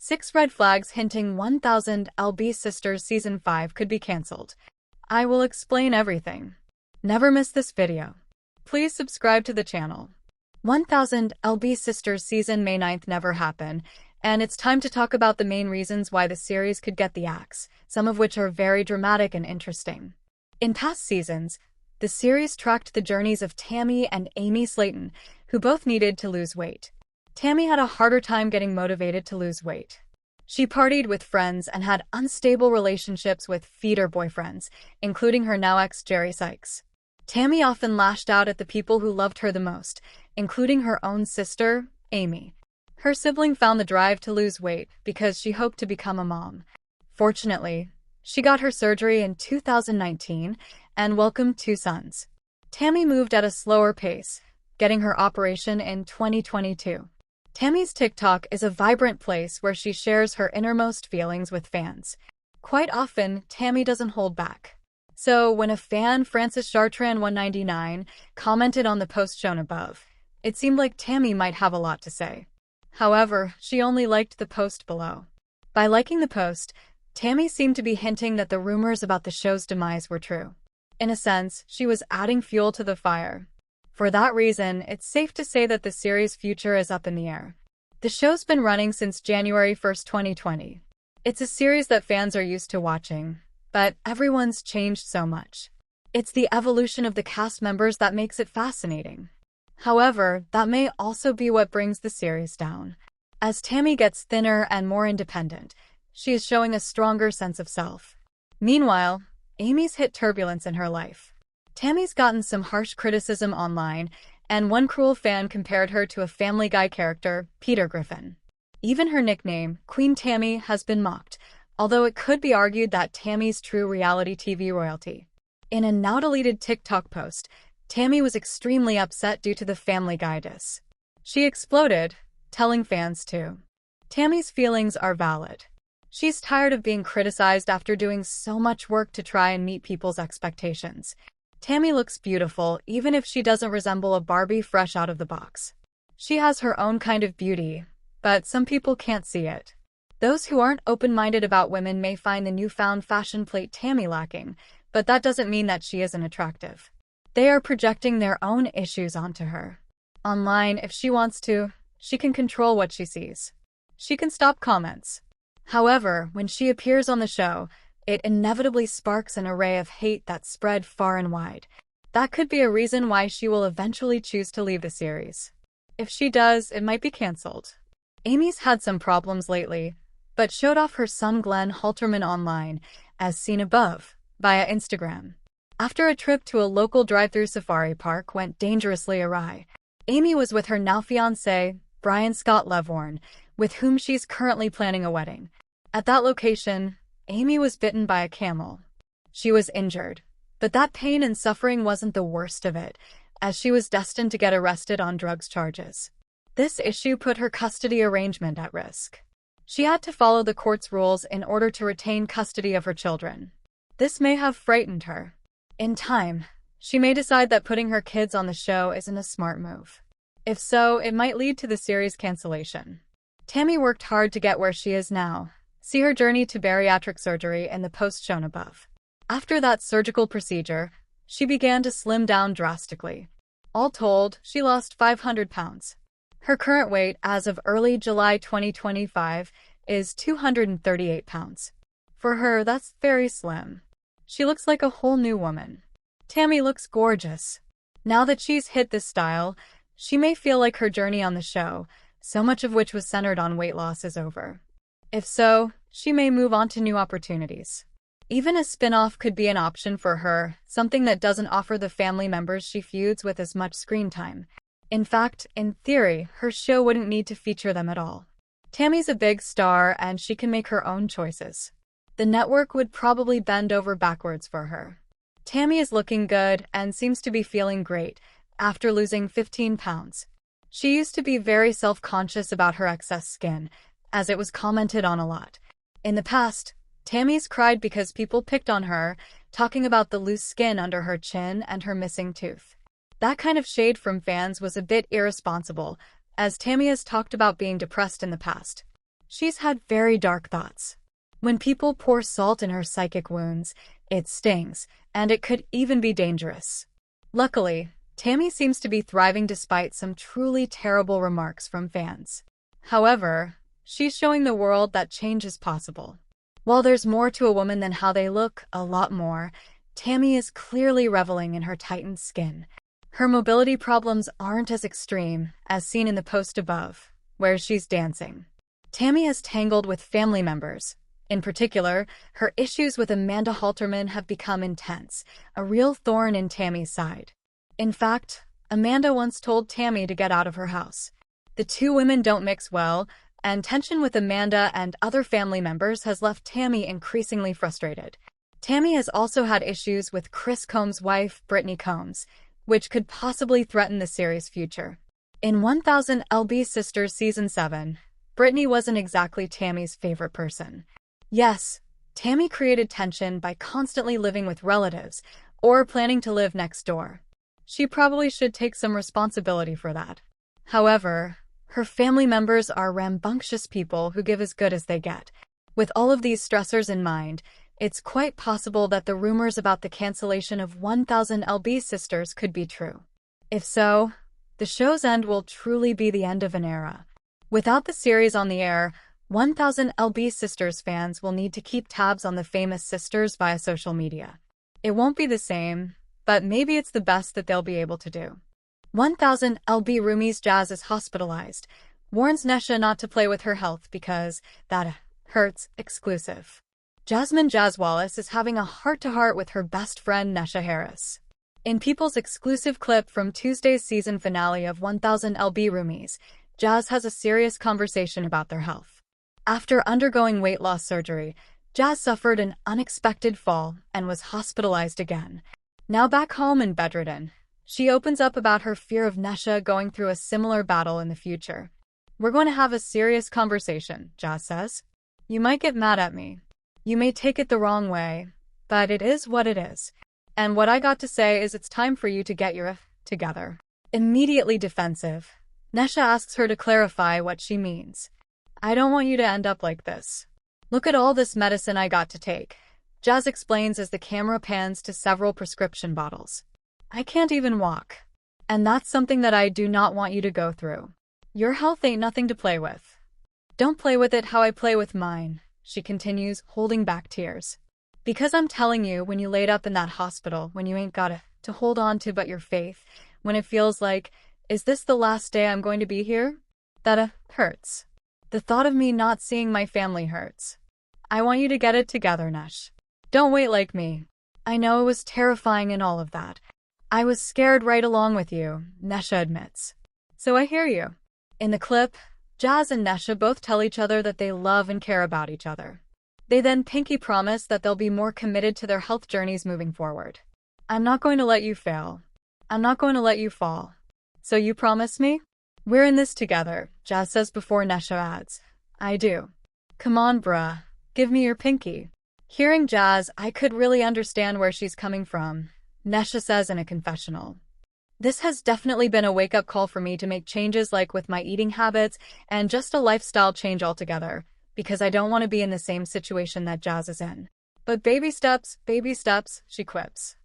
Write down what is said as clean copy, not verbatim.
6 red flags hinting 1000 LB Sisters Season 5 could be cancelled. I will explain everything. Never miss this video. Please subscribe to the channel. 1000 LB Sisters Season May 9th never happened, and it's time to talk about the main reasons why the series could get the axe, some of which are very dramatic and interesting. In past seasons, the series tracked the journeys of Tammy and Amy Slayton, who both needed to lose weight. Tammy had a harder time getting motivated to lose weight. She partied with friends and had unstable relationships with feeder boyfriends, including her now ex Jerry Sykes. Tammy often lashed out at the people who loved her the most, including her own sister, Amy. Her sibling found the drive to lose weight because she hoped to become a mom. Fortunately, she got her surgery in 2019 and welcomed 2 sons. Tammy moved at a slower pace, getting her operation in 2022. Tammy's TikTok is a vibrant place where she shares her innermost feelings with fans. Quite often, Tammy doesn't hold back. So, when a fan, Francis Chartrand 199, commented on the post shown above, it seemed like Tammy might have a lot to say. However, she only liked the post below. By liking the post, Tammy seemed to be hinting that the rumors about the show's demise were true. In a sense, she was adding fuel to the fire. For that reason, it's safe to say that the series' future is up in the air. The show's been running since January 1st, 2020. It's a series that fans are used to watching, but everyone's changed so much. It's the evolution of the cast members that makes it fascinating. However, that may also be what brings the series down. As Tammy gets thinner and more independent, she is showing a stronger sense of self. Meanwhile, Amy's hit turbulence in her life. Tammy's gotten some harsh criticism online, and one cruel fan compared her to a Family Guy character, Peter Griffin. Even her nickname, Queen Tammy, has been mocked, although it could be argued that Tammy's true reality TV royalty. In a now-deleted TikTok post, Tammy was extremely upset due to the Family Guy diss. She exploded, telling fans to. Tammy's feelings are valid. She's tired of being criticized after doing so much work to try and meet people's expectations. Tammy looks beautiful even if she doesn't resemble a Barbie fresh out of the box. She has her own kind of beauty, but some people can't see it. Those who aren't open-minded about women may find the newfound fashion plate Tammy lacking, but that doesn't mean that she isn't attractive. They are projecting their own issues onto her. Online, if she wants to, she can control what she sees. She can stop comments. However, when she appears on the show, it inevitably sparks an array of hate that spread far and wide. That could be a reason why she will eventually choose to leave the series. If she does, it might be cancelled. Amy's had some problems lately, but showed off her son Glenn Halterman online, as seen above, via Instagram. After a trip to a local drive-through safari park went dangerously awry, Amy was with her now fiancé, Brian Scott Levorn, with whom she's currently planning a wedding. At that location, Amy was bitten by a camel. She was injured, but that pain and suffering wasn't the worst of it, as she was destined to get arrested on drugs charges. This issue put her custody arrangement at risk. She had to follow the court's rules in order to retain custody of her children. This may have frightened her. In time, she may decide that putting her kids on the show isn't a smart move. If so, it might lead to the series' cancellation. Tammy worked hard to get where she is now. See her journey to bariatric surgery in the post shown above. After that surgical procedure, she began to slim down drastically. All told, she lost 500 pounds. Her current weight as of early July 2025 is 238 pounds. For her, that's very slim. She looks like a whole new woman. Tammy looks gorgeous. Now that she's hit this style, she may feel like her journey on the show, so much of which was centered on weight loss, is over. If so, she may move on to new opportunities. Even a spin-off could be an option for her, something that doesn't offer the family members she feuds with as much screen time. In fact, in theory, her show wouldn't need to feature them at all. Tammy's a big star and she can make her own choices. The network would probably bend over backwards for her. Tammy is looking good and seems to be feeling great after losing 15 pounds. She used to be very self-conscious about her excess skin, as it was commented on a lot. In the past, Tammy's cried because people picked on her, talking about the loose skin under her chin and her missing tooth. That kind of shade from fans was a bit irresponsible, as Tammy has talked about being depressed in the past. She's had very dark thoughts. When people pour salt in her psychic wounds, it stings, and it could even be dangerous. Luckily, Tammy seems to be thriving despite some truly terrible remarks from fans. However, she's showing the world that change is possible. While there's more to a woman than how they look, a lot more, Tammy is clearly reveling in her tightened skin. Her mobility problems aren't as extreme as seen in the post above, where she's dancing. Tammy has tangled with family members. In particular, her issues with Amanda Halterman have become intense, a real thorn in Tammy's side. In fact, Amanda once told Tammy to get out of her house. The two women don't mix well, and tension with Amanda and other family members has left Tammy increasingly frustrated. Tammy has also had issues with Chris Combs' wife, Brittany Combs, which could possibly threaten the series' future. In 1000 LB Sisters Season 7, Brittany wasn't exactly Tammy's favorite person. Yes, Tammy created tension by constantly living with relatives or planning to live next door. She probably should take some responsibility for that. However, her family members are rambunctious people who give as good as they get. With all of these stressors in mind, it's quite possible that the rumors about the cancellation of 1000 LB Sisters could be true. If so, the show's end will truly be the end of an era. Without the series on the air, 1000 LB Sisters fans will need to keep tabs on the famous sisters via social media. It won't be the same, but maybe it's the best that they'll be able to do. 1000 LB Roomies Jaz is hospitalized, warns Nesha not to play with her health because that hurts. Exclusive. Jasmine Jaz Wallace is having a heart-to-heart with her best friend Nesha Harris. In People's exclusive clip from Tuesday's season finale of 1000 LB Roomies, Jaz has a serious conversation about their health. After undergoing weight loss surgery, Jaz suffered an unexpected fall and was hospitalized again. Now back home and bedridden, she opens up about her fear of Nesha going through a similar battle in the future. "We're going to have a serious conversation," Jaz says. "You might get mad at me. You may take it the wrong way, but it is what it is. And what I got to say is it's time for you to get your together." Immediately defensive, Nesha asks her to clarify what she means. "I don't want you to end up like this. Look at all this medicine I got to take," Jaz explains as the camera pans to several prescription bottles. "I can't even walk. And that's something that I do not want you to go through. Your health ain't nothing to play with. Don't play with it how I play with mine," she continues, holding back tears. "Because I'm telling you, when you laid up in that hospital, when you ain't got to hold on to but your faith, when it feels like, is this the last day I'm going to be here? That hurts. The thought of me not seeing my family hurts. I want you to get it together, Nesh. Don't wait like me. I know it was terrifying and all of that. I was scared right along with you," Nesha admits. "So I hear you." In the clip, Jaz and Nesha both tell each other that they love and care about each other. They then pinky promise that they'll be more committed to their health journeys moving forward. "I'm not going to let you fail. I'm not going to let you fall. So you promise me? We're in this together," Jaz says before Nesha adds, "I do. Come on, bruh. Give me your pinky." Hearing Jaz, I could really understand where she's coming from, Nesha says in a confessional. "This has definitely been a wake-up call for me to make changes like with my eating habits and just a lifestyle change altogether, because I don't want to be in the same situation that Jaz is in. But baby steps, she quips."